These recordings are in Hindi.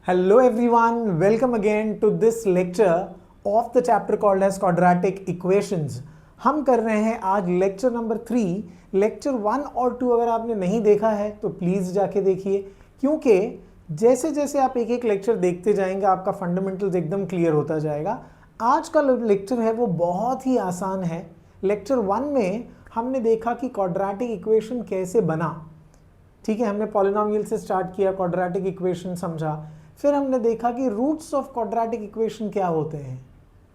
Hello everyone, welcome again to this lecture of the chapter called as quadratic equations. हम कर रहे हैं आज लेक्चर नंबर 3। लेक्चर 1 और 2 अगर आपने नहीं देखा है तो प्लीज़ जाके देखिए, क्योंकि जैसे जैसे आप एक एक लेक्चर देखते जाएंगे आपका फंडामेंटल्स एकदम क्लियर होता जाएगा। आज का लेक्चर है वो बहुत ही आसान है। लेक्चर 1 में हमने देखा कि क्वाड्रेटिक इक्वेशन कैसे बना, ठीक है। हमने पॉलिनोमियल से स्टार्ट किया, क्वाड्रेटिक इक्वेशन समझा, फिर हमने देखा कि रूट्स ऑफ क्वाड्रेटिक इक्वेशन क्या होते हैं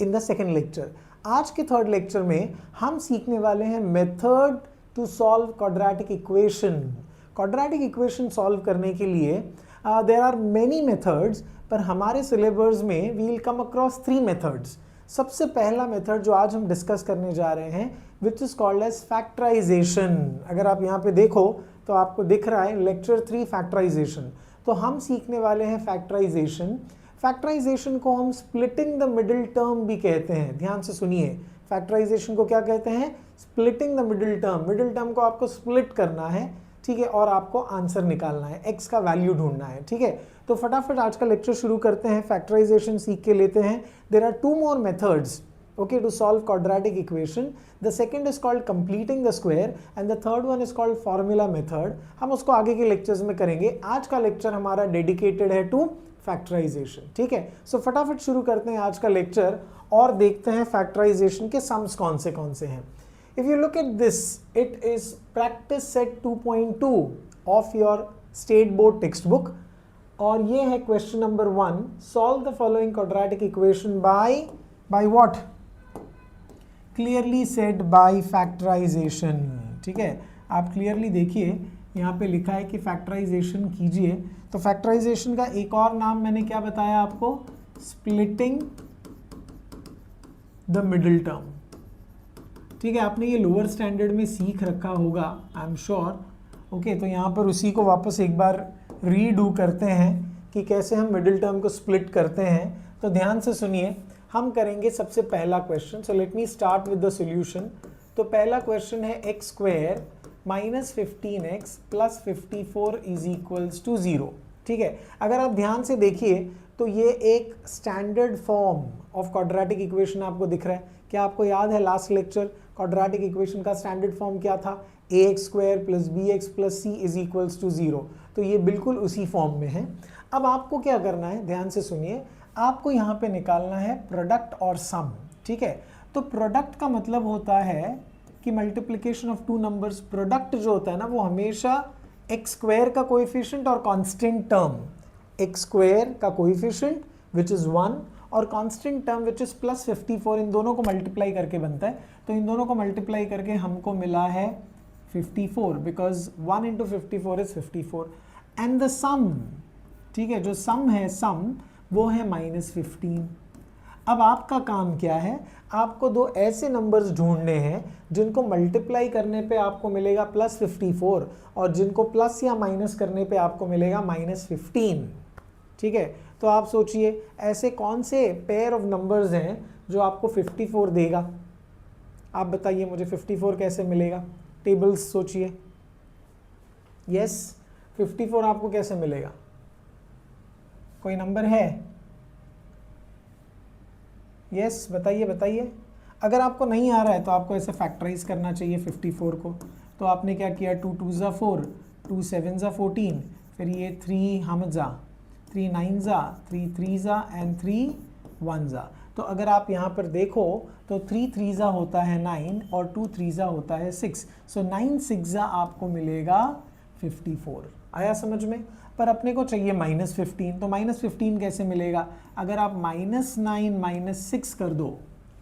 इन द सेकेंड लेक्चर। आज के थर्ड लेक्चर में हम सीखने वाले हैं method to solve quadratic equation. Quadratic equation solve करने के लिए देयर आर मेनी मेथड्स, पर हमारे सिलेबस में we will come across 3 methods. सबसे पहला मेथड जो आज हम डिस्कस करने जा रहे हैं which is called as factorisation. अगर आप यहाँ पे देखो तो आपको दिख रहा है लेक्चर 3 फैक्टराइजेशन। तो हम सीखने वाले हैं फैक्टराइजेशन। फैक्टराइजेशन को हम स्प्लिटिंग द मिडिल टर्म भी कहते हैं। ध्यान से सुनिए, फैक्टराइजेशन को क्या कहते हैं? Splitting the middle term. Middle term को आपको स्प्लिट करना है, ठीक है, और आपको आंसर निकालना है, एक्स का वैल्यू ढूंढना है, ठीक है। तो फटाफट आज का लेक्चर शुरू करते हैं, फैक्टराइजेशन सीख के लेते हैं। There are 2 more methods, okay, to solve quadratic equation. The second is called completing the square and the third one is called formula method. हम उसको आगे के लेक्चर्स में करेंगे। आज का लेक्चर हमारा डेडिकेटेड है टू फैक्टराइजेशन, ठीक है। सो फटाफट शुरू करते हैं आज का लेक्चर और देखते हैं फैक्टराइजेशन के सम्स कौन से हैं। If you look at this, it is practice set 2.2 of your state board textbook और ये है question number 1। Solve the following quadratic equation by what? Clearly said by factorization, ठीक है। आप क्लियरली देखिए यहाँ पे लिखा है कि फैक्टराइजेशन कीजिए। तो फैक्टराइजेशन का एक और नाम मैंने क्या बताया आपको? स्प्लिटिंग द मिडिल टर्म, ठीक है। आपने ये लोअर स्टैंडर्ड में सीख रखा होगा, आई एम श्योर। ओके, तो यहाँ पर उसी को वापस एक बार रीडू करते हैं कि कैसे हम मिडिल टर्म को स्प्लिट करते हैं। तो ध्यान से सुनिए, हम करेंगे सबसे पहला question. So let me start with the solution. तो पहला क्वेश्चन है x square minus 15x plus 54 is equals to 0, ठीक है। अगर आप ध्यान से देखिए तो ये एक standard form of quadratic equation आपको दिख रहा है। क्या आपको याद है लास्ट लेक्चर क्वाड्रेटिक इक्वेशन का स्टैंडर्ड फॉर्म क्या था? ax square plus bx plus c is equals to 0। तो ये बिल्कुल उसी फॉर्म में है। अब आपको क्या करना है, ध्यान से सुनिए, आपको यहाँ पे निकालना है प्रोडक्ट और सम, ठीक है। तो प्रोडक्ट का मतलब होता है कि मल्टीप्लिकेशन ऑफ 2 नंबर्स। प्रोडक्ट जो होता है ना वो हमेशा एक्स स्क्वायर का कोएफिशिएंट और कांस्टेंट टर्म, एक्स स्क्वायर का कोएफिशिएंट विच इज 1 और constant term which is plus 54, इन दोनों को मल्टीप्लाई करके बनता है। तो इन दोनों को मल्टीप्लाई करके हमको मिला है 54, because 1 into 54 is 54 and the sum, ठीक है, जो सम है सम वो है -15। अब आपका काम क्या है? आपको 2 ऐसे नंबर्स ढूंढने हैं जिनको मल्टीप्लाई करने पे आपको मिलेगा प्लस 54 और जिनको प्लस या माइनस करने पे आपको मिलेगा -15, ठीक है। तो आप सोचिए ऐसे कौन से पेयर ऑफ नंबर्स हैं जो आपको 54 देगा? आप बताइए मुझे 54 कैसे मिलेगा? टेबल्स सोचिए। यस, 54 आपको कैसे मिलेगा? कोई नंबर है? यस, बताइए बताइए। अगर आपको नहीं आ रहा है तो आपको ऐसे फैक्टराइज करना चाहिए 54 को। तो आपने क्या किया? 2 2 ज़ा 4, 2 7 ज़ा 14, फिर ये 3 हम ज़ा, 3 9 ज़ा, 3 3 ज़ा एंड 3 1 ज़ा। तो अगर आप यहाँ पर देखो तो 3 3 ज़ा होता है 9 और 2 3 ज़ा होता है 6। सो 9 6 ज़ा आपको मिलेगा 54। आया समझ में? पर अपने को चाहिए -15, तो -15 कैसे मिलेगा? अगर आप -9 -6 कर दो,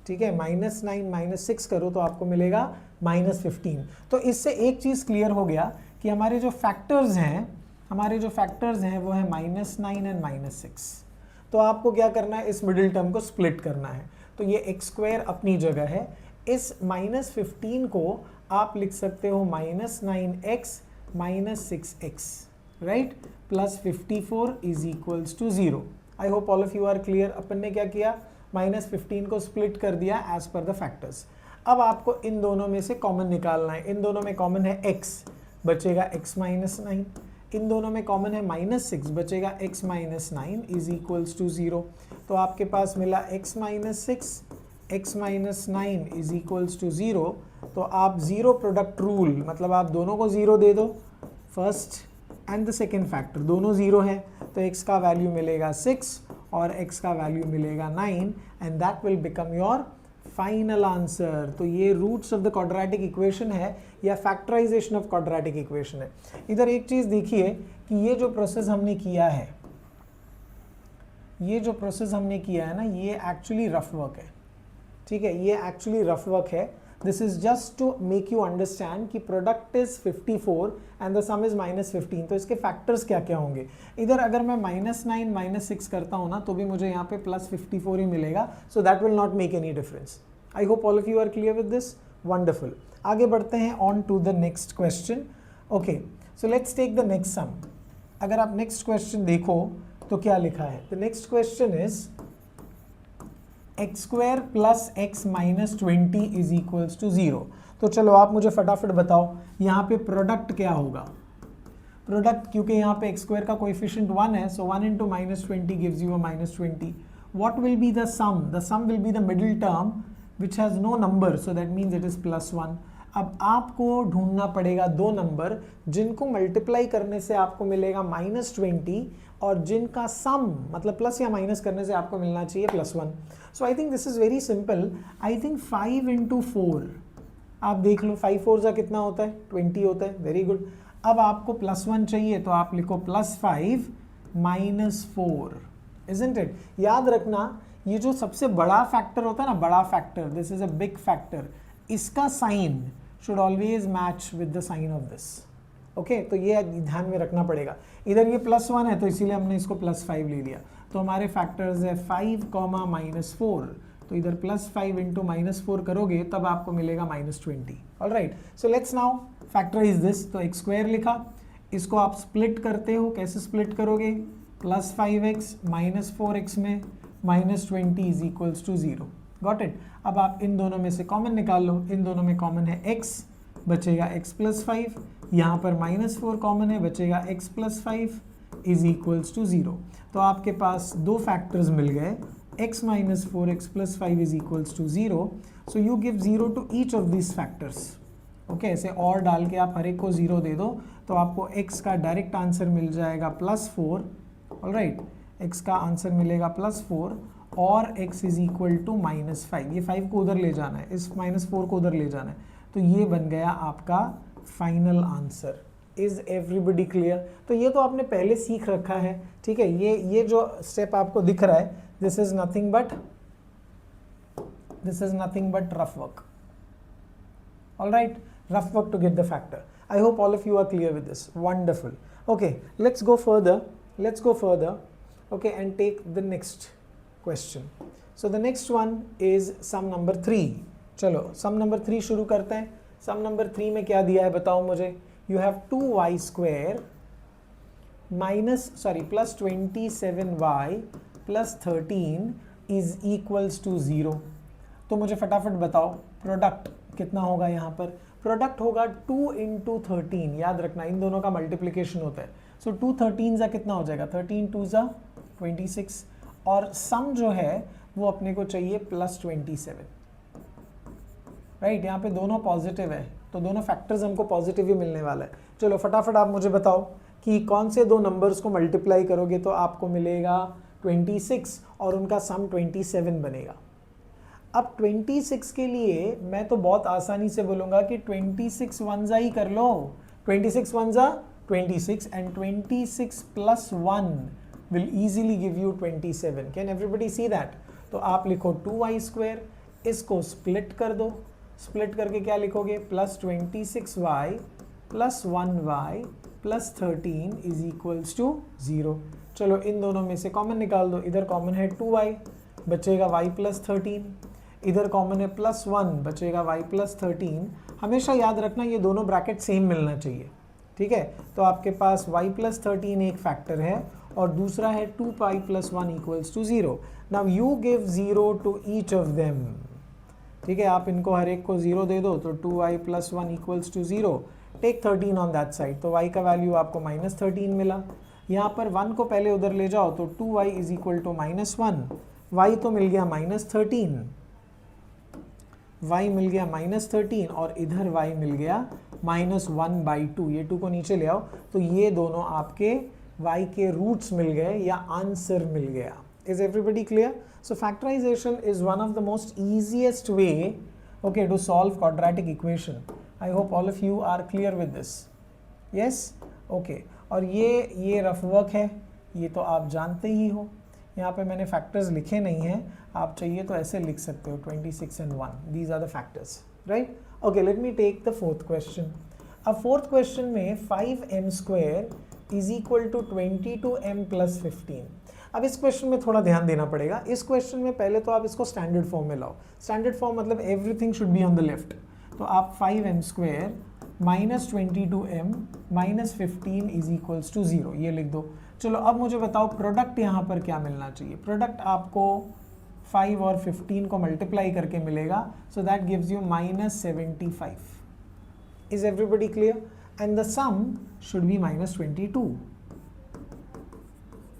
ठीक है, -9 -6 करो तो आपको मिलेगा -15। तो इससे एक चीज़ क्लियर हो गया कि हमारे जो फैक्टर्स हैं वो है -9 एंड -6। तो आपको क्या करना है? इस मिडिल टर्म को स्प्लिट करना है। तो ये एक्स स्क्वायर अपनी जगह है, इस -15 को आप लिख सकते हो -9x -6x, right, plus 54 is equals to 0। I hope all of you are clear. अपन ने क्या किया? -15 को स्प्लिट कर दिया एज पर द फैक्टर्स। अब आपको इन दोनों में से कॉमन निकालना है। इन दोनों में कॉमन है x, बचेगा x -9, इन दोनों में कॉमन है -6, बचेगा x minus 9 is equals to 0। तो आपके पास मिला x minus 6, x minus 9 is equals to 0। तो आप ज़ीरो प्रोडक्ट रूल, मतलब आप दोनों को ज़ीरो दे दो, first and the second factor दोनों ज़ीरो है, तो x का वैल्यू मिलेगा 6 और x का वैल्यू मिलेगा 9 and that will become your final answer. तो ये roots of the quadratic equation है या फैक्टराइजेशन ऑफ क्वाड्रेटिक इक्वेशन है। इधर एक चीज़ देखिए कि ये जो प्रोसेस हमने किया है, ये जो प्रोसेस हमने किया है ना, ये एक्चुअली रफ वर्क है, ठीक है, ये एक्चुअली रफ वर्क है। This is just to make you understand कि product is 54 and the sum is -15, तो इसके फैक्टर्स क्या क्या होंगे। इधर अगर मैं -9 -6 करता हूँ ना, तो भी मुझे यहाँ पे +54 ही मिलेगा, so that will not make any difference. I hope all of you are clear with this. Wonderful. आगे बढ़ते हैं on to the next question. Okay, so let's take the next sum. अगर आप नेक्स्ट क्वेश्चन देखो तो क्या लिखा है, the next question is x² plus x minus 20 is equals to 0। तो चलो आप मुझे फटाफट बताओ यहाँ पे प्रोडक्ट क्या होगा। प्रोडक्ट, क्योंकि यहाँ पे x² का कोएफिशिएंट 1 है, सो 1 into -20 gives you a -20. What will be the sum? The sum will be the middle term which has no number, so that means it is +1. अब आपको ढूंढना पड़ेगा दो नंबर जिनको मल्टीप्लाई करने से आपको मिलेगा -20 और जिनका सम मतलब प्लस या माइनस करने से आपको मिलना चाहिए +1। So I think this is very simple. I think 5 into 4, आप देख लो 5 4 का कितना होता है, 20 होता है। Very good. अब आपको +1 चाहिए तो आप लिखो +5 -4, इजंट इट। याद रखना ये जो सबसे बड़ा फैक्टर होता है ना, बड़ा factor, this is a big factor, इसका sign should always match with the sign of this. Okay, तो ये ध्यान में रखना पड़ेगा। इधर ये +1 है तो इसीलिए हमने इसको +5 ले लिया। तो हमारे फैक्टर्स है 5, -4, तो इधर +5 into -4 करोगे तब आपको मिलेगा -20। Alright, so let's now factorise this. तो x² लिखा, इसको आप स्प्लिट करते हो, कैसे स्प्लिट करोगे, +5x -4x में -20 is equals to 0। Got it. अब आप इन दोनों में से कॉमन निकाल लो, इन दोनों में कॉमन है x, बचेगा x + 5, यहाँ पर -4 कॉमन है, बचेगा x + 5 इज इक्वल्स टू 0। तो आपके पास दो फैक्टर्स मिल गए, x - 4 x + 5 is equals to 0। So you give 0 to each of this factors. Okay, ऐसे और डाल के आप हर एक को 0 दे दो तो आपको x का डायरेक्ट आंसर मिल जाएगा +4। ऑलराइट, x का आंसर मिलेगा +4 और x इज इक्वल टू -5। ये 5 को उधर ले जाना है, इस -4 को उधर ले जाना है, तो ये बन गया आपका final answer. Is everybody clear? तो ये तो आपने पहले सीख रखा है, ठीक है। ये जो स्टेप आपको दिख रहा है, this is nothing but rough work. Alright, rough work to get the factor. I hope all of you are clear with this. Wonderful. Okay, let's go further okay, and take the next question. So the next one is sum number 3. चलो sum number 3 शुरू करते हैं। sum number 3 में क्या दिया है बताओ मुझे। You have 2y² plus 27y plus 13 is equals to 0। तो मुझे फटाफट बताओ प्रोडक्ट कितना होगा। यहाँ पर प्रोडक्ट होगा 2 into 13। याद रखना इन दोनों का मल्टीप्लिकेशन होता है। सो 2 13 कितना हो जाएगा, 13 2 26, और सम जो है वो अपने को चाहिए +27। राइट, यहाँ पे दोनों पॉजिटिव है तो दोनों फैक्टर्स हमको पॉजिटिव ही मिलने वाला है। चलो फटाफट आप मुझे बताओ कि कौन से दो नंबर्स को मल्टीप्लाई करोगे तो आपको मिलेगा 26 और उनका सम 27 बनेगा। अब 26 के लिए मैं तो बहुत आसानी से बोलूँगा कि 26 1 ही कर लो। 26 1 26 and 26 plus 1 will easily give you 27. Can everybody see that? तो आप लिखो 2y², इसको स्प्लिट कर दो, स्प्लिट करके क्या लिखोगे, +26y plus 1y plus 13 is equals to 0। चलो इन दोनों में से कॉमन निकाल दो। इधर कॉमन है 2y, बचेगा y plus 13, इधर कॉमन है +1, बचेगा y plus 13। हमेशा याद रखना ये दोनों ब्रैकेट सेम मिलना चाहिए, ठीक है। तो आपके पास y plus 13 एक फैक्टर है और दूसरा है 2π plus 1 equals to 0। Now you give 0 to each of them, ठीक है। आप इनको हर एक को 0 दे दो तो 2y plus 1 equals to 0, take 13 on that side, तो y का वैल्यू आपको -13 मिला। यहाँ पर 1 को पहले उधर ले जाओ तो 2y is equal to -1, y तो मिल गया -13, y मिल गया -13 और इधर y मिल गया -1/2। ये 2 को नीचे ले आओ तो ये दोनों आपके y के रूट्स मिल गए या आंसर मिल गया। Is everybody clear? So factorisation is one of the most easiest way okay to solve quadratic equation. I hope all of you are clear with this. Yes? Okay. और ये रफ वर्क है, ये तो आप जानते ही हो। यहाँ पे मैंने फैक्टर्स लिखे नहीं हैं, आप चाहिए तो ऐसे लिख सकते हो 26 and 1. These are the factors, right? Okay, let me take the fourth question. अब fourth question में 5m square is equal to 22m plus 15. अब इस क्वेश्चन में थोड़ा ध्यान देना पड़ेगा। इस क्वेश्चन में पहले तो आप इसको स्टैंडर्ड फॉर्म में लाओ। स्टैंडर्ड फॉर्म मतलब everything should be on the left. तो आप 5m square minus 22m minus 15 is equals to 0 ये लिख दो। चलो अब मुझे बताओ प्रोडक्ट यहाँ पर क्या मिलना चाहिए। प्रोडक्ट आपको 5 और 15 को मल्टीप्लाई करके मिलेगा, so that gives you -75। Is everybody clear? And the sum should be -22।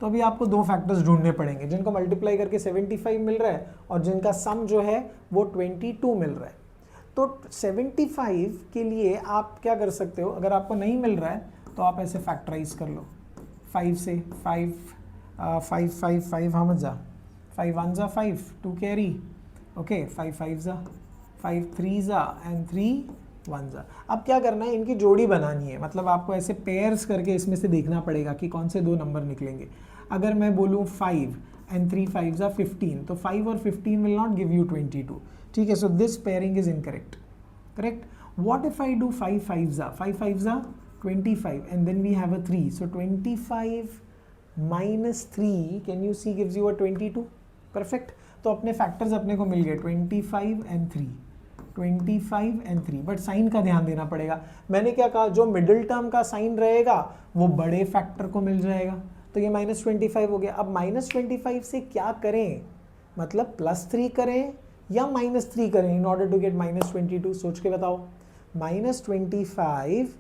तो अभी आपको दो फैक्टर्स ढूंढने पड़ेंगे, जिनको मल्टीप्लाई करके 75 मिल रहा है और जिनका सम जो है वो 22 मिल रहा है। तो 75 के लिए आप क्या कर सकते हो, अगर आपको नहीं मिल रहा है तो आप ऐसे फैक्टराइज कर लो 5 से। 5 हाउ मच जा, 5 1 जा 5, 2 कैरी, ओके 5 5 जा 5 3 जा एंड 3 1 जा। अब क्या करना है, इनकी जोड़ी बनानी है, मतलब आपको ऐसे पेयर्स करके इसमें से देखना पड़ेगा कि कौन से दो नंबर निकलेंगे। अगर मैं बोलूँ 5 एंड 3 5 जा 15, तो 5 और 15 विल नॉट गिव यू 22, ठीक है। So this pairing is incorrect, correct. What if I do 5 5 जा 25 and then we have a 3, so 25 minus 3 can you see gives you a 22, perfect. तो अपने फैक्टर्स अपने को मिल गए 25 एंड 3, 25 एंड 3, बट साइन का ध्यान देना पड़ेगा। मैंने क्या कहा, जो मिडिल टर्म का साइन रहेगा वो बड़े फैक्टर को मिल जाएगा, तो ये -25 हो गया। अब -25 से क्या करें, मतलब +3 करें या -3 करें इन ऑर्डर टू गेट -22, सोच के बताओ। -25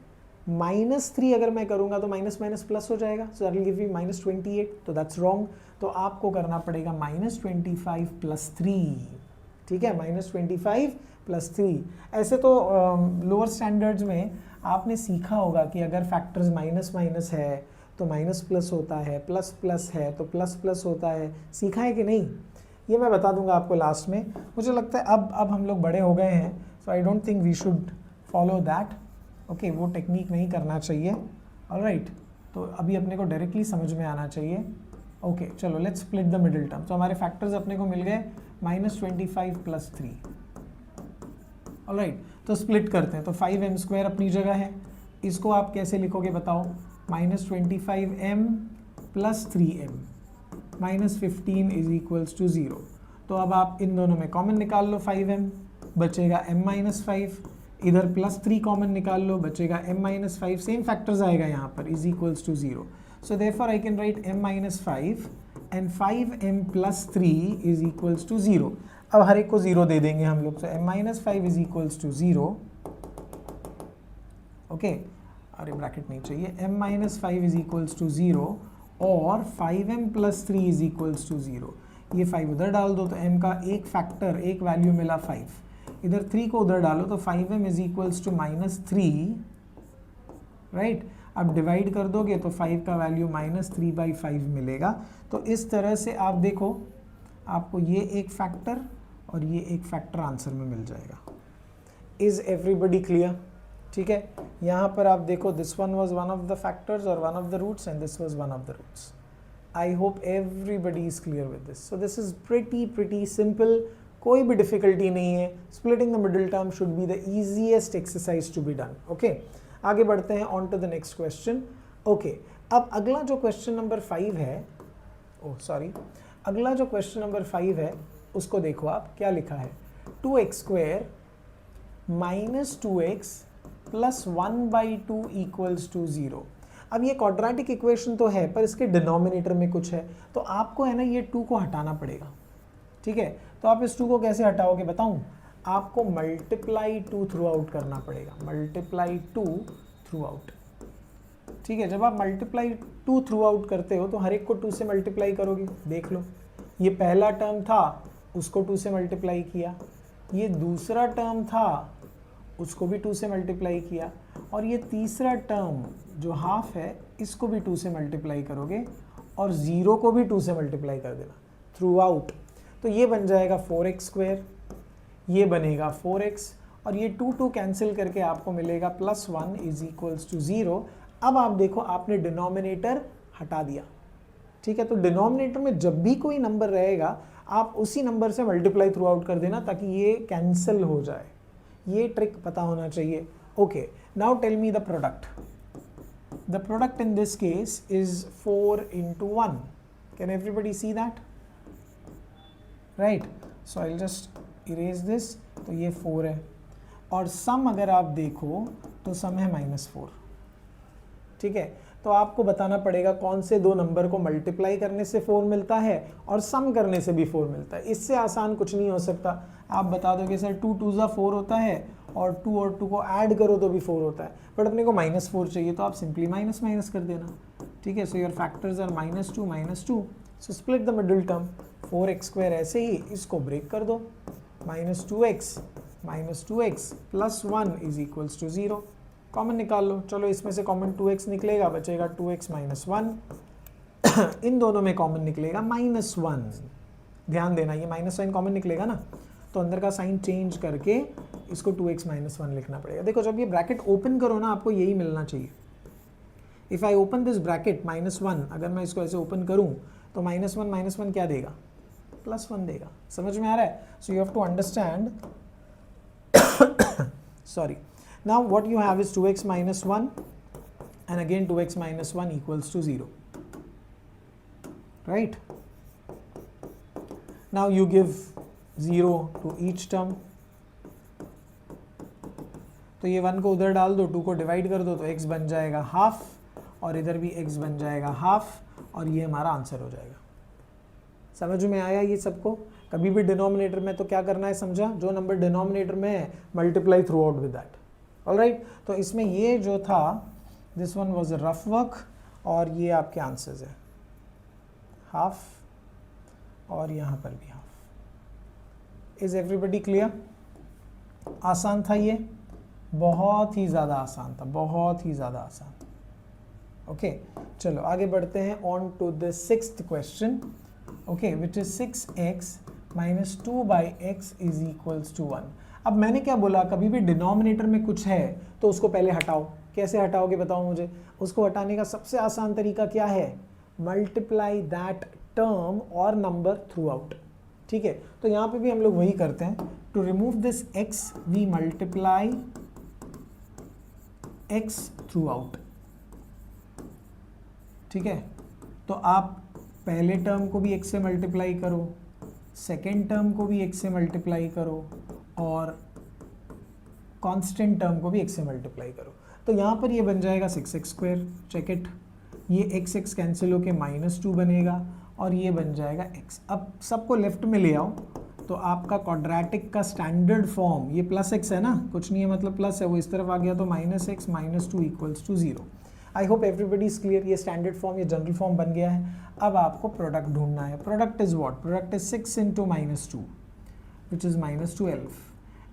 -3 अगर मैं करूंगा तो माइनस माइनस प्लस हो जाएगा, सो दैट विल गिव यू -28, तो दैट्स रॉन्ग। तो आपको करना पड़ेगा -25 + 3, ठीक है, -25 + 3। ऐसे तो लोअर स्टैंडर्ड्स में आपने सीखा होगा कि अगर फैक्टर्स माइनस माइनस है तो माइनस प्लस होता है, प्लस प्लस है तो प्लस प्लस होता है, सीखा है कि नहीं, ये मैं बता दूंगा आपको लास्ट में। मुझे लगता है अब हम लोग बड़े हो गए हैं, so I don't think we should follow that, okay, वो टेक्निक नहीं करना चाहिए, ऑलराइट। तो अभी अपने को डायरेक्टली समझ में आना चाहिए। ओके चलो let's split the middle term. तो हमारे फैक्टर्स अपने को मिल गए -25 + 3, ऑलराइट। तो स्प्लिट करते हैं, तो 5m² अपनी जगह है, इसको आप कैसे लिखोगे बताओ, -25m + 3m -15 is equals to 0। तो अब आप इन दोनों में कॉमन निकाल लो, 5m बचेगा m-5, इधर +3 कॉमन निकाल लो, बचेगा m-5, सेम फैक्टर्स आएगा यहाँ पर, is equals to 0। So therefore I can write m-5 and 5m + 3 is equals to 0। अब हर एक को 0 दे देंगे हम लोग, so m-5 is equals to 0, okay, अरे ब्रैकेट नहीं चाहिए, m-5 इज इक्वल्स टू 0 और 5m + 3 इज इक्वल्स टू 0। ये 5 उधर डाल दो तो m का एक फैक्टर, एक वैल्यू मिला 5, इधर 3 को उधर डालो तो 5m is equals to -3, right. अब डिवाइड कर दोगे तो 5 का वैल्यू -3/5 मिलेगा। तो इस तरह से आप देखो, आपको ये एक फैक्टर और ये एक फैक्टर आंसर में मिल जाएगा। Is everybody clear? ठीक है, यहाँ पर आप देखो, this one was one of the factors और one of the roots and this was one of the roots. I hope everybody is clear with this. So this is pretty simple, कोई भी डिफिकल्टी नहीं है। Splitting the middle term should be the easiest exercise to be done, okay. आगे बढ़ते हैं on to the next question. Okay, अब अगला जो क्वेश्चन नंबर 5 है, अगला जो क्वेश्चन नंबर 5 है उसको देखो आप, क्या लिखा है, 2x² - 2x + 1/2 = 0। अब ये क्वाड्रेटिक इक्वेशन तो है पर इसके डिनोमिनेटर में कुछ है, तो आपको है ना ये 2 को हटाना पड़ेगा, ठीक है। तो आप इस 2 को कैसे हटाओगे बताऊं, आपको मल्टीप्लाई 2 थ्रू आउट करना पड़ेगा, मल्टीप्लाई 2 थ्रू आउट। ठीक है, जब आप मल्टीप्लाई 2 थ्रू आउट करते हो तो हर एक को 2 से मल्टीप्लाई करोगे। देख लो, ये पहला टर्म था, उसको 2 से मल्टीप्लाई किया, ये दूसरा टर्म था, उसको भी 2 से मल्टीप्लाई किया, और ये तीसरा टर्म जो हाफ है इसको भी 2 से मल्टीप्लाई करोगे, और 0 को भी 2 से मल्टीप्लाई कर देना थ्रू आउट। तो ये बन जाएगा 4x², ये बनेगा 4x, और ये 2 कैंसिल करके आपको मिलेगा +1 = 0। अब आप देखो, आपने डिनोमिनेटर हटा दिया। ठीक है, तो डिनोमिनेटर में जब भी कोई नंबर रहेगा आप उसी नंबर से मल्टीप्लाई थ्रू आउट कर देना ताकि ये कैंसिल हो जाए। ये ट्रिक पता होना चाहिए। Okay, now tell me the product. The product in this case is 4 × 1। Can everybody see that? Right, so I will just erase this. तो ये 4 है, और सम अगर आप देखो तो सम है -4। ठीक है, तो आपको बताना पड़ेगा कौन से दो नंबर को मल्टीप्लाई करने से 4 मिलता है और सम करने से भी 4 मिलता है। इससे आसान कुछ नहीं हो सकता। आप बता दोगे सर 2 2 4 होता है, और 2 और 2 को ऐड करो तो भी 4 होता है, बट अपने को -4 चाहिए, तो आप सिंपली माइनस माइनस कर देना। ठीक है, so your factors are -2 -2, so split the middle term. 4x² ऐसे ही इसको ब्रेक कर दो, -2x +1 = 0। कॉमन निकाल लो। चलो, इसमें से कॉमन 2x निकलेगा, बचेगा 2x - 1। इन दोनों में कॉमन निकलेगा -1। ध्यान देना, ये माइनस साइन कॉमन निकलेगा ना, तो अंदर का साइन चेंज करके इसको 2x - 1 लिखना पड़ेगा। देखो, जब ये ब्रैकेट ओपन करो ना, आपको यही मिलना चाहिए। If I open this bracket -1, अगर मैं इसको ऐसे ओपन करूं तो -1 - 1 क्या देगा? +1 देगा। समझ में आ रहा है? So you have to understand. Sorry, now what you have is 2x - 1, and again 2x - 1 = 0, right? Now you give 0 to each term, तो ये 1 को उधर डाल दो, 2 को डिवाइड कर दो, तो x बन जाएगा हाफ, और इधर भी x बन जाएगा हाफ, और ये हमारा आंसर हो जाएगा। समझ में आया ये सबको? कभी भी डिनोमिनेटर में तो क्या करना है, समझा? जो नंबर डिनोमिनेटर में है multiply through out with that. Alright, तो इसमें ये जो था, this one was rough work, और ये आपके आंसर्स है, हाफ और यहाँ पर भी हाफ। Is everybody clear? आसान था ये, बहुत ही ज़्यादा आसान था, बहुत ही ज़्यादा आसान। ओके, चलो आगे बढ़ते हैं on to the 6th question. Okay, which is 6x - 2/x = 1। अब मैंने क्या बोला, कभी भी डिनोमिनेटर में कुछ है तो उसको पहले हटाओ। कैसे हटाओगे बताओ मुझे? उसको हटाने का सबसे आसान तरीका क्या है? मल्टीप्लाई दैट टर्म और नंबर थ्रू आउट। ठीक है, तो यहाँ पे भी हम लोग वही करते हैं। To remove this x we multiply x throughout. ठीक है, तो आप पहले टर्म को भी x से मल्टीप्लाई करो, सेकेंड टर्म को भी x से मल्टीप्लाई करो, और कांस्टेंट टर्म को भी x से मल्टीप्लाई करो। तो यहाँ पर ये बन जाएगा 6x²। चेक इट, ये x कैंसिल होके -2 बनेगा, और ये बन जाएगा x। अब सबको लेफ्ट में ले आओ, तो आपका क्वाड्रेटिक का स्टैंडर्ड फॉर्म, ये +x है ना, कुछ नहीं है मतलब प्लस है, वो इस तरफ आ गया, तो -x - 2 = 0। I hope everybody is clear. ये स्टैंडर्ड फॉर्म, ये जनरल फॉर्म बन गया है। अब आपको प्रोडक्ट ढूंढना है। Product is what? Product is 6 × -2 which is -12,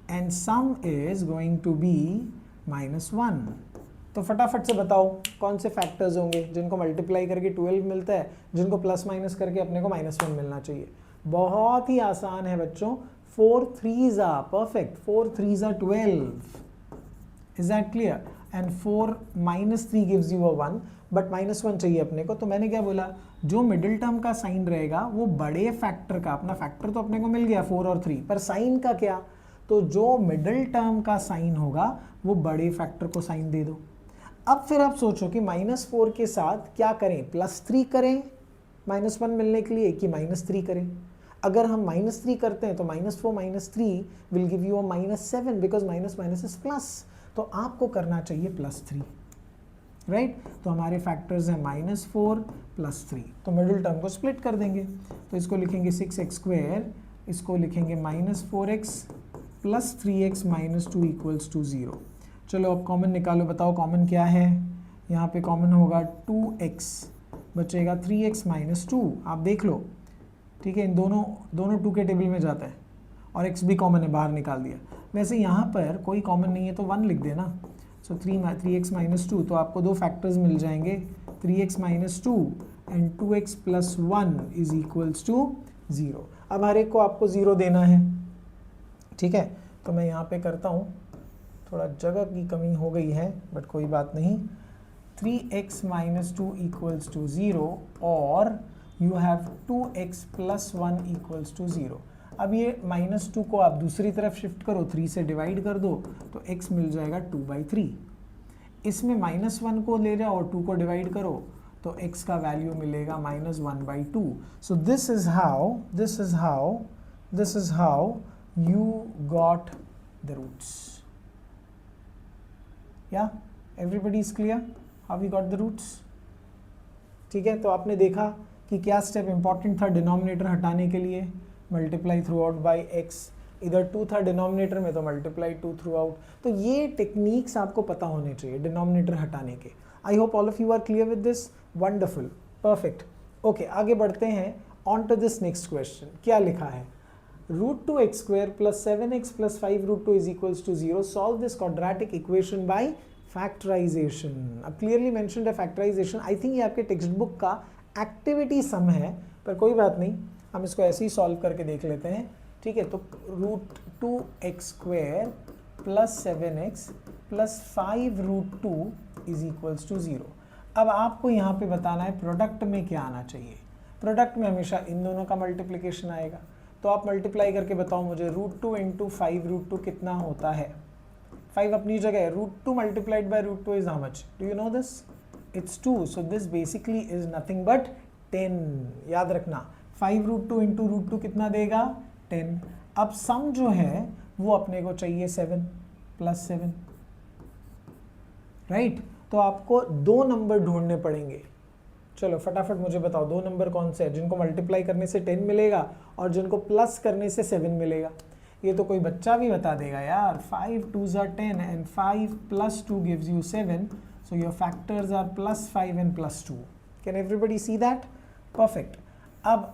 and sum is going to be -1। तो फटाफट से बताओ कौन से फैक्टर्स होंगे जिनको मल्टीप्लाई करके 12 मिलता है, जिनको प्लस माइनस करके अपने को -1 मिलना चाहिए। बहुत ही आसान है बच्चों। 4 3s are perfect, 4 3s are 12। Is that clear? And 4 - 3 gives you a 1, but -1 चाहिए अपने को। तो मैंने क्या बोला, जो मिडिल टर्म का साइन रहेगा वो बड़े फैक्टर का, अपना फैक्टर तो अपने को मिल गया 4 और 3, पर साइन का क्या? तो जो मिडिल टर्म का साइन होगा वो बड़े फैक्टर को साइन दे दो। अब फिर आप सोचो कि -4 के साथ क्या करें, +3 करें -1 मिलने के लिए कि -3 करें। अगर हम -3 करते हैं तो -4 - 3 will give you a -7, because minus is plus, तो आपको करना चाहिए +3, राइट? तो हमारे फैक्टर्स हैं -4 +3, तो मिडिल टर्म को स्प्लिट कर देंगे। तो इसको लिखेंगे 6x², इसको लिखेंगे -4x + 3x - 2 = 0। चलो अब कॉमन निकालो, बताओ कॉमन क्या है। यहाँ पे कॉमन होगा 2x, बचेगा 3x माइनस 2। आप देख लो, ठीक है, इन दोनों 2 के टेबल में जाता है और x भी कॉमन है, बाहर निकाल दिया। वैसे यहाँ पर कोई कॉमन नहीं है तो 1 लिख देना। सो 3x माइनस 2, तो आपको दो फैक्टर्स मिल जाएंगे, 3x minus 2 and 2x plus 1 is equals to 0। अब हर एक को आपको 0 देना है, ठीक है। तो मैं यहाँ पे करता हूँ, थोड़ा जगह की कमी हो गई है बट कोई बात नहीं। 3x माइनस 2 इक्वल्स टू 0 और you have 2x plus 1 equals to 0। अब ये माइनस 2 को आप दूसरी तरफ शिफ्ट करो, 3 से डिवाइड कर दो तो x मिल जाएगा 2/3। इसमें माइनस 1 को ले जाओ और 2 को डिवाइड करो तो x का वैल्यू मिलेगा -1/2। सो this is how you got the roots. Yeah, everybody is clear how we got the roots? ठीक है, तो आपने देखा कि क्या स्टेप इंपॉर्टेंट था डिनोमिनेटर हटाने के लिए, multiply through out by x. इधर 2 था डिनोमिनेटर में तो मल्टीप्लाई 2 थ्रू आउट। तो ये टेक्निक्स आपको पता होने चाहिए डिनोमिनेटर हटाने के। I hope all of you are clear with this. Wonderful, perfect. Okay, आगे बढ़ते हैं on to this next question. क्या लिखा है, √2x square plus 7x plus 5√2 is equals to 0. Solve this quadratic equation by factorization. अब clearly mentioned है factorization. I think ये आपके टेक्स्ट बुक का एक्टिविटी सम है, पर कोई बात नहीं, हम इसको ऐसे ही सॉल्व करके देख लेते हैं, ठीक है। तो √2x square plus 7x plus 5√2 is equals to 0. अब आपको यहाँ पे बताना है प्रोडक्ट में क्या आना चाहिए। प्रोडक्ट में हमेशा इन दोनों का मल्टीप्लिकेशन आएगा, तो आप मल्टीप्लाई करके बताओ मुझे, √2 इंटू 5√2 कितना होता है। 5 अपनी जगह है, √2 multiplied by √2 is how much, do you know this? It's 2। So this basically is nothing but 10। याद रखना, 5√2 इंटू √2 कितना देगा, 10। अब सम जो है वो अपने को चाहिए 7 प्लस 7, राइट। तो आपको दो नंबर ढूंढने पड़ेंगे। चलो फटाफट मुझे बताओ, दो नंबर कौन से हैं जिनको मल्टीप्लाई करने से 10 मिलेगा और जिनको प्लस करने से 7 मिलेगा। ये तो कोई बच्चा भी बता देगा यार। 5 2s are 10 and 5 plus 2 gives you 7. So your factors are plus 5 and plus 2. Can everybody see that? Perfect. अब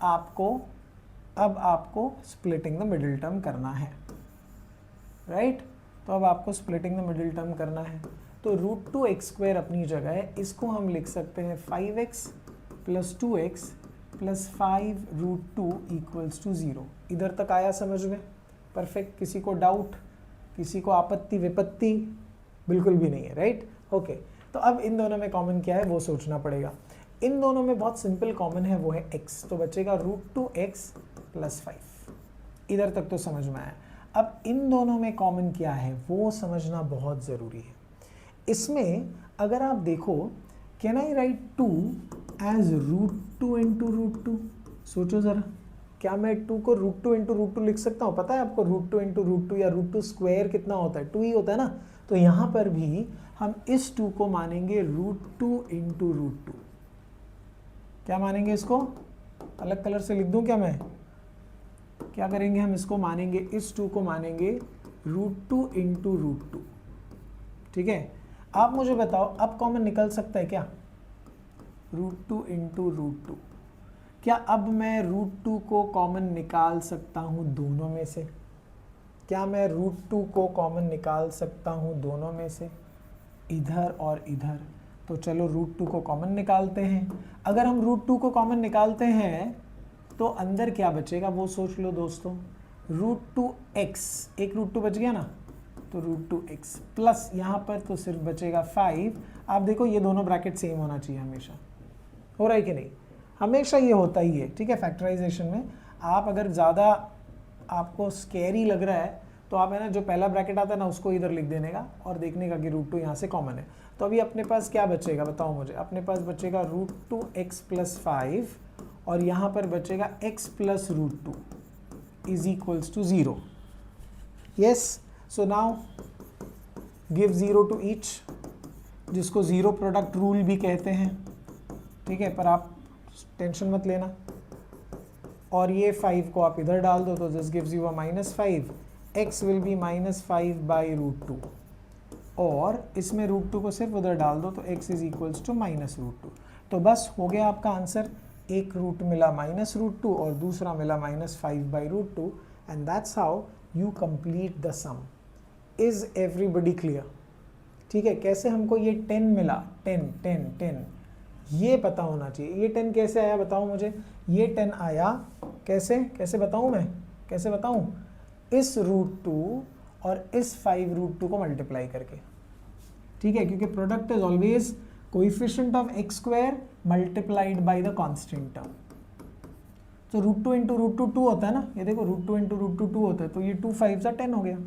आपको splitting the middle term करना है, right? तो अब आपको splitting the middle term करना है। तो √2x square अपनी जगह है, इसको हम लिख सकते हैं 5x plus 2x plus 5√2 equals to 0। इधर तक आया समझ में? परफेक्ट। किसी को डाउट, किसी को आपत्ति विपत्ति? बिल्कुल भी नहीं है, राइट? ओके, तो अब इन दोनों में कॉमन क्या है वो सोचना पड़ेगा। इन दोनों में बहुत सिंपल कॉमन है, वो है x। तो बचेगा √2x प्लस 5। इधर तक तो समझ में आया। अब इन दोनों में कॉमन क्या है वो समझना बहुत ज़रूरी है। इसमें अगर आप देखो, can I write 2 as √2 into √2? सोचो ज़रा, क्या मैं 2 को √2 इंटू √2 लिख सकता हूँ? पता है आपको √2 इंटू √2 या √2 स्क्वायर कितना होता है? 2 ही होता है ना। तो यहाँ पर भी हम इस 2 को मानेंगे √2 इंटू √2। क्या मानेंगे इसको? अलग कलर से लिख दूँ क्या मैं? क्या करेंगे हम? इसको मानेंगे, इस 2 को मानेंगे √2 इंटू √2, ठीक है। आप मुझे बताओ, अब कॉमन निकल सकता है क्या? √2 इंटू √2। क्या अब मैं √2 को कॉमन निकाल सकता हूँ दोनों में से? क्या मैं √2 को कॉमन निकाल सकता हूँ दोनों में से, इधर और इधर? तो चलो √2 को कॉमन निकालते हैं। अगर हम √2 को कॉमन निकालते हैं तो अंदर क्या बचेगा वो सोच लो दोस्तों। √2x, एक √2 बच गया ना, तो √2x प्लस यहाँ पर तो सिर्फ बचेगा 5। आप देखो ये दोनों ब्रैकेट सेम होना चाहिए हमेशा। हो रहा है कि नहीं? हमेशा ये होता ही है, ठीक है। फैक्टराइजेशन में आप अगर ज़्यादा आपको स्कैरी लग रहा है तो आप है ना, जो पहला ब्रैकेट आता है ना उसको इधर लिख देने का और देखने का कि √2 यहाँ से कॉमन है। तो अभी अपने पास क्या बचेगा बताओ मुझे? अपने पास बचेगा √2x प्लस 5 और यहाँ पर बचेगा x plus √2 is equals to 0। Yes, so now give 0 to each, जिसको ज़ीरो प्रोडक्ट रूल भी कहते हैं, ठीक है। पर आप टेंशन मत लेना। और ये 5 को आप इधर डाल दो तो this gives you a -5। x will be -5 by √2 और इसमें √2 को सिर्फ उधर डाल दो तो x इज इक्वल्स टू -√2। तो बस हो गया आपका आंसर, एक रूट मिला -√2 और दूसरा मिला -5/√2 and that's how you complete the sum. Is everybody clear? ठीक है, कैसे हमको ये 10 मिला, 10 ये पता होना चाहिए। ये 10 कैसे आया बताओ मुझे, ये 10 आया कैसे बताऊं मैं, कैसे बताऊं? इस √2 और इस 5√2 को मल्टीप्लाई करके, ठीक है, क्योंकि product is always coefficient of x² multiplied by the constant term. तो √2 इंटू √2 2 होता है ना, ये देखो √2 इंटू √2 2 होता है, तो ये 2 5 10 हो गया।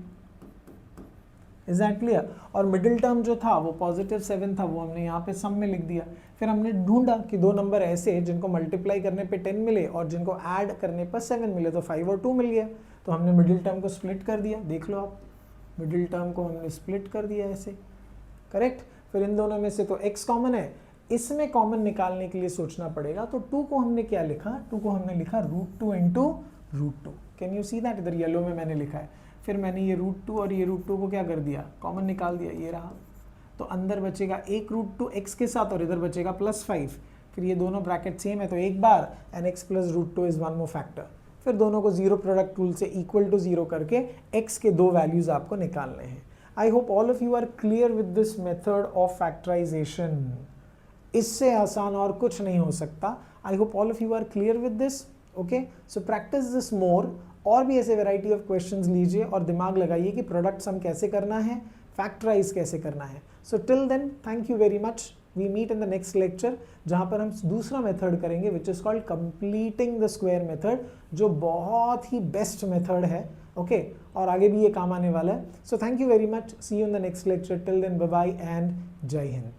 Is that clear? और मिडिल टर्म जो था वो +7 था, वो हमने यहाँ पे सम में लिख दिया। फिर हमने ढूंढा कि दो नंबर ऐसे जिनको मल्टीप्लाई करने पे 10 मिले और जिनको ऐड करने पर 7 मिले, तो 5 और 2 मिल गया। तो हमने मिडिल टर्म को स्प्लिट कर दिया, देख लो आप, मिडिल टर्म को हमने स्प्लिट कर दिया ऐसे, करेक्ट। फिर इन दोनों में से तो x कॉमन है, इसमें कॉमन निकालने के लिए सोचना पड़ेगा। तो 2 को हमने क्या लिखा, 2 को हमने लिखा √2 into √2। Can you see that? इधर येलो में मैंने लिखा है। फिर मैंने ये √2 और ये √2 को क्या कर दिया, कॉमन निकाल दिया, ये रहा। तो अंदर बचेगा एक √2 x के साथ और इधर बचेगा +5। फिर ये दोनों ब्रैकेट सेम है तो एक बार, and x plus √2 is one more factor. फिर दोनों को जीरो प्रोडक्ट रूल से इक्वल टू 0 करके x के दो वैल्यूज आपको निकालने हैं। I hope all of you are clear with this method of factorization. इससे आसान और कुछ नहीं हो सकता। I hope all of you are clear with this. Okay, so practice this more. और भी ऐसे वैरायटी ऑफ क्वेश्चंस लीजिए और दिमाग लगाइए कि प्रोडक्ट सम कैसे करना है, फैक्टराइज कैसे करना है। So till then, thank you very much. We meet in the next lecture, जहां पर हम दूसरा मेथड करेंगे which is called completing the square method, जो बहुत ही बेस्ट मेथड है। ओके, और आगे भी ये काम आने वाला है। So thank you very much, see you in the next lecture. Till then, bye bye and Jai Hind.